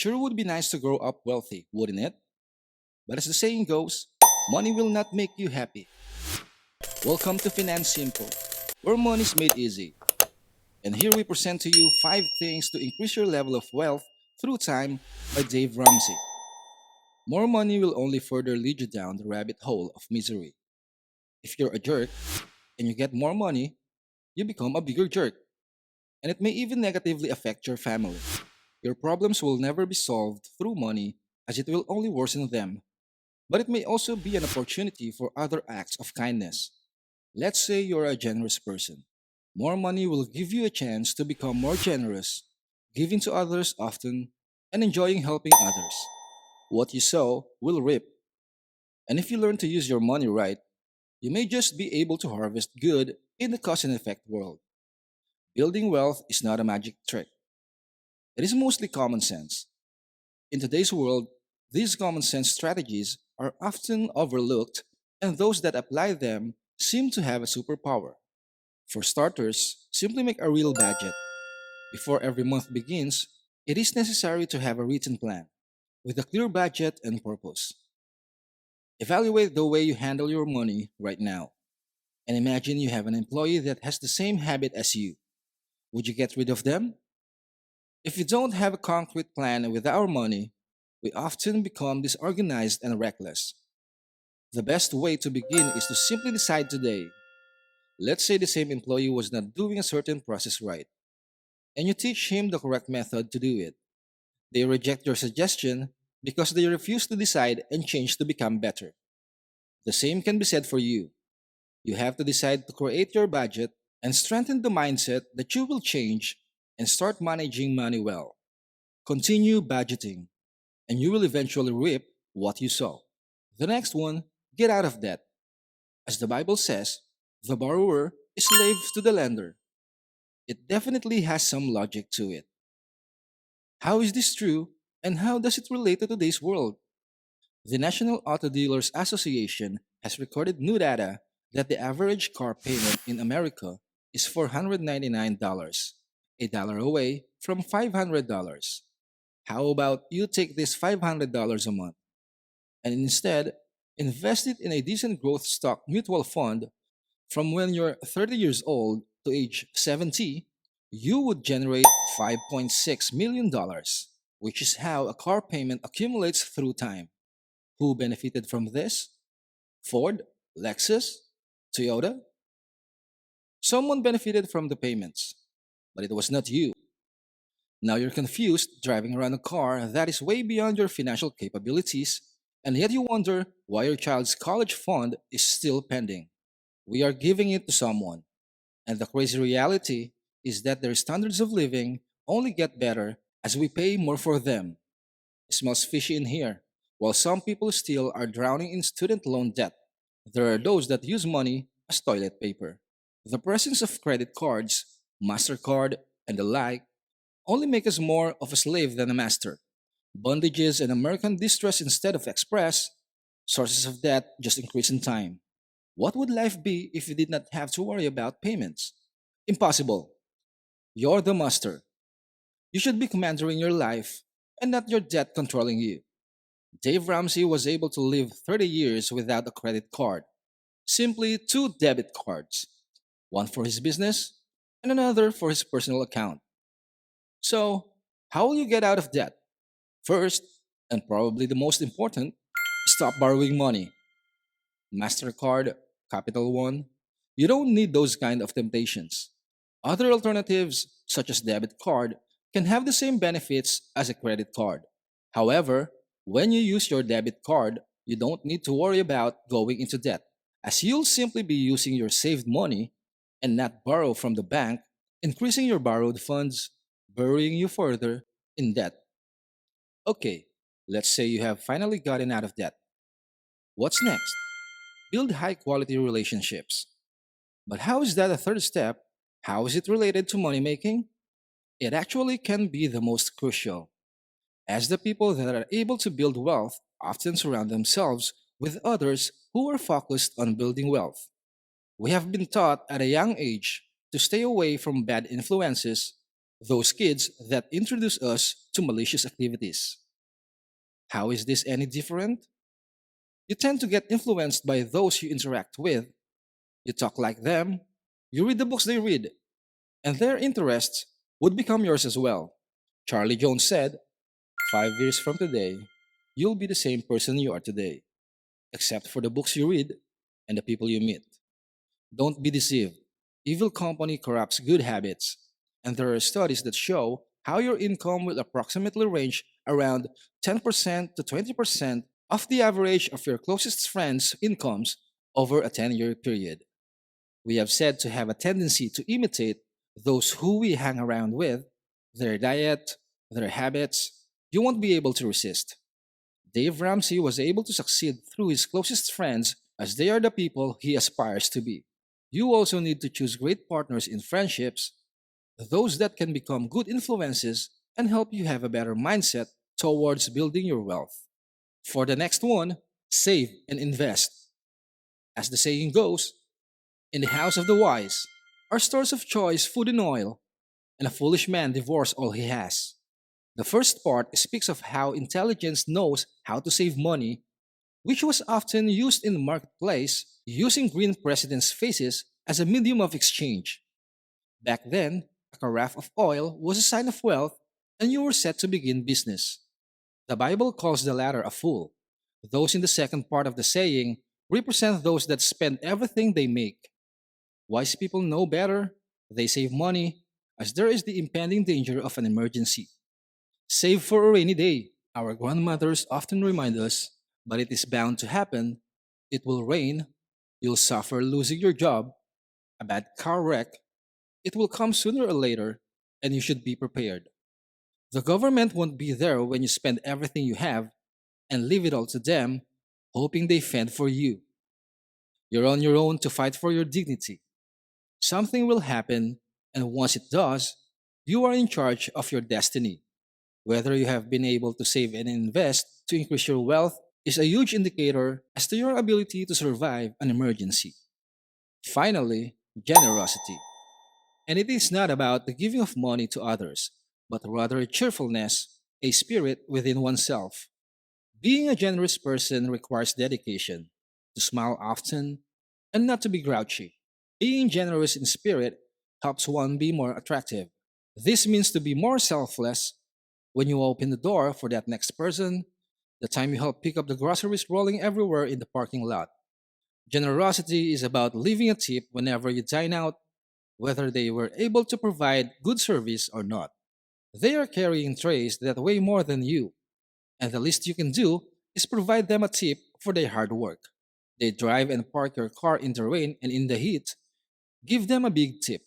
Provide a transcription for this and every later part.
sure would be nice to grow up wealthy, wouldn't it? But as the saying goes, money will not make you happy. Welcome to Finan Simple, where money is made easy. And here we present to you 5 things to increase your level of wealth through time by Dave Ramsey. More money will only further lead you down the rabbit hole of misery. If you're a jerk and you get more money, you become a bigger jerk, and it may even negatively affect your family. Your problems will never be solved through money, as it will only worsen them, but it may also be an opportunity for other acts of kindness. Let's say you're a generous person. More money will give you a chance to become more generous, giving to others often, and enjoying helping others. What you sow will reap, and if you learn to use your money right, you may just be able to harvest good in the cause and effect world. Building wealth is not a magic trick, it is mostly common sense. In today's world, these common sense strategies are often overlooked, and those that apply them seem to have a superpower. For starters, simply make a real budget. Before every month begins, it is necessary to have a written plan with a clear budget and purpose. Evaluate the way you handle your money right now, and imagine you have an employee that has the same habit as you. Would you get rid of them? If we don't have a concrete plan with our money, we often become disorganized and reckless. The best way to begin is to simply decide today. Let's say the same employee was not doing a certain process right, and you teach him the correct method to do it. They reject your suggestion because they refuse to decide and change to become better. The same can be said for you. You have to decide to create your budget and strengthen the mindset that you will change and start managing money well. Continue budgeting, and you will eventually reap what you sow. The next one, get out of debt. As the Bible says, the borrower is slave to the lender. It definitely has some logic to it. How is this true, and how does it relate to today's world? The National Auto Dealers Association has recorded new data that the average car payment in America is $499, a dollar away from $500. How about you take this $500 a month and instead invest it in a decent growth stock mutual fund from when you're 30 years old to age 70, you would generate $5.6 million, dollars, which is how a car payment accumulates through time. Who benefited from this? Ford, Lexus, Toyota? Someone benefited from the payments, but it was not you. Now you're confused driving around a car that is way beyond your financial capabilities, and yet you wonder why your child's college fund is still pending. We are giving it to someone, and the crazy reality is that their standards of living only get better as we pay more for them. It smells fishy in here. While some people still are drowning in student loan debt, there are those that use money as toilet paper. The presence of credit cards, MasterCard, and the like only make us more of a slave than a master. Bondages and American distress instead of express, sources of debt just increase in time. What would life be if you did not have to worry about payments? Impossible. You're the master. You should be commanding your life and not your debt controlling you. Dave Ramsey was able to live 30 years without a credit card. Simply two debit cards, one for his business and another for his personal account. So, how will you get out of debt? First, and probably the most important, stop borrowing money. MasterCard, Capital One. You don't need those kind of temptations. Other alternatives, such as debit card, can have the same benefits as a credit card. However, when you use your debit card, you don't need to worry about going into debt, as you'll simply be using your saved money and not borrow from the bank, increasing your borrowed funds, burying you further in debt. Okay, let's say you have finally gotten out of debt. What's next? Build high quality relationships. But how is that a third step? How is it related to money making? It actually can be the most crucial, as the people that are able to build wealth often surround themselves with others who are focused on building wealth. We have been taught at a young age to stay away from bad influences, Those kids that introduce us to malicious activities. How is this any different? You tend to get influenced by those you interact with. You talk like them. You read the books they read. And their interests would become yours as well. Charlie Jones said, 5 years from today, you'll be the same person you are today, except for the books you read and the people you meet. Don't be deceived. Evil company corrupts good habits, and there are studies that show how your income will approximately range around 10% to 20% of the average of your closest friends' incomes over a 10-year period. We have said to have a tendency to imitate those who we hang around with, their diet, their habits. You won't be able to resist. Dave Ramsey was able to succeed through his closest friends as they are the people he aspires to be. You also need to choose great partners in friendships, those that can become good influences and help you have a better mindset towards building your wealth. For the next one, save and invest. As the saying goes, in the house of the wise are stores of choice food and oil, and a foolish man devours all he has. The first part speaks of how intelligence knows how to save money, which was often used in the marketplace, using green presidents' faces as a medium of exchange. Back then, a carafe of oil was a sign of wealth, and you were set to begin business. The Bible calls the latter a fool. Those in the second part of the saying represent those that spend everything they make. Wise people know better. They save money, as there is the impending danger of an emergency. Save for a rainy day. Our grandmothers often remind us, but it is bound to happen. It will rain. You'll suffer losing your job, a bad car wreck. It will come sooner or later, and you should be prepared. The government won't be there when you spend everything you have and leave it all to them, hoping they fend for you. You're on your own to fight for your dignity. Something will happen, and once it does, you are in charge of your destiny. Whether you have been able to save and invest to increase your wealth is a huge indicator as to your ability to survive an emergency. Finally, generosity. And it is not about the giving of money to others, but rather a cheerfulness, a spirit within oneself. Being a generous person requires dedication, to smile often, and not to be grouchy. Being generous in spirit helps one be more attractive. This means to be more selfless when you open the door for that next person, the time you help pick up the groceries rolling everywhere in the parking lot. Generosity is about leaving a tip whenever you dine out, whether they were able to provide good service or not. They are carrying trays that weigh more than you, and the least you can do is provide them a tip for their hard work. They drive and park your car in the rain and in the heat. Give them a big tip.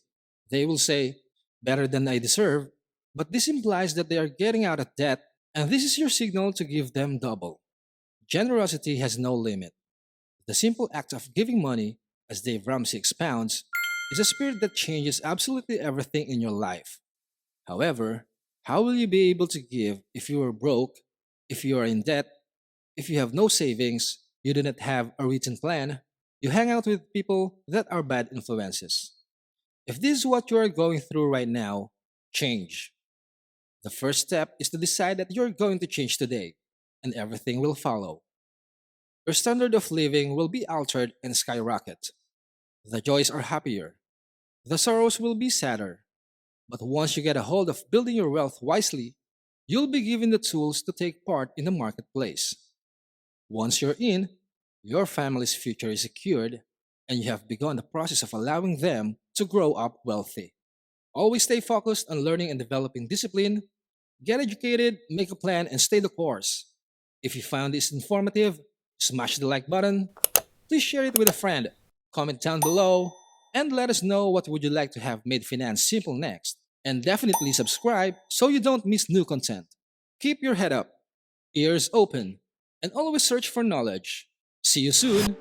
They will say, better than I deserve, but this implies that they are getting out of debt, and this is your signal to give them double. Generosity has no limit. The simple act of giving money, as Dave Ramsey expounds, is a spirit that changes absolutely everything in your life. However, how will you be able to give if you are broke, if you are in debt, if you have no savings, you do not have a written plan, you hang out with people that are bad influences? If this is what you are going through right now, change. The first step is to decide that you're going to change today, and everything will follow. Your standard of living will be altered and skyrocket. The joys are happier. The sorrows will be sadder. But once you get a hold of building your wealth wisely, you'll be given the tools to take part in the marketplace. Once you're in, your family's future is secured, and you have begun the process of allowing them to grow up wealthy. Always stay focused on learning and developing discipline. Get educated, make a plan, and stay the course. If you found this informative, smash the like button. Please share it with a friend. Comment down below and let us know what would you like to have made finance simple next. And definitely subscribe so you don't miss new content. Keep your head up, ears open, and always search for knowledge. See you soon.